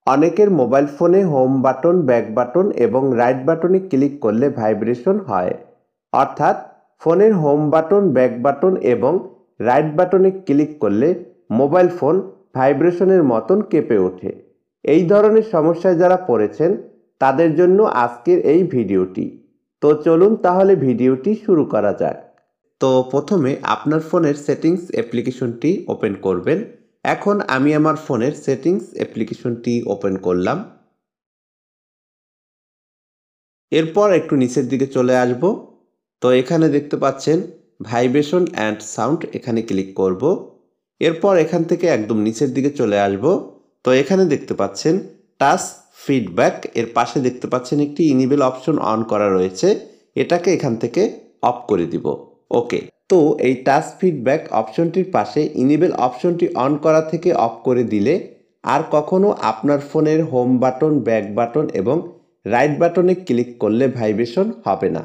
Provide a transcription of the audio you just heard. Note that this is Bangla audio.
অনেকের মোবাইল ফোনে হোম বাটন, ব্যাক বাটন এবং রাইট বাটনে ক্লিক করলে ভাইব্রেশন হয়। অর্থাৎ ফোনের হোম বাটন, ব্যাক বাটন এবং রাইট বাটনে ক্লিক করলে মোবাইল ফোন ভাইব্রেশনের মতন কেঁপে ওঠে। এই ধরনের সমস্যায় যারা পড়েছেন তাদের জন্য আজকের এই ভিডিওটি। তো চলুন তাহলে ভিডিওটি শুরু করা যাক। তো প্রথমে আপনার ফোনের সেটিংস অ্যাপ্লিকেশনটি ওপেন করবেন। এখন আমি আমার ফোনের সেটিংস অ্যাপ্লিকেশনটি ওপেন করলাম। এরপর একটু নিচের দিকে চলে আসব। তো এখানে দেখতে পাচ্ছেন ভাইব্রেশন অ্যান্ড সাউন্ড, এখানে ক্লিক করব। এরপর এখান থেকে একদম নিচের দিকে চলে আসব। তো এখানে দেখতে পাচ্ছেন টাচ ফিডব্যাক, এর পাশে দেখতে পাচ্ছেন একটি ইনেবল অপশন অন করা রয়েছে, এটাকে এখান থেকে অফ করে দিব। ওকে, তো এই টাচ ফিডব্যাক অপশনটির পাশে ইনেবল অপশনটি অন করা থেকে অফ করে দিলে আর কখনো আপনার ফোনের হোম বাটন, ব্যাক বাটন এবং রাইট বাটনে ক্লিক করলে ভাইব্রেশন হবে না।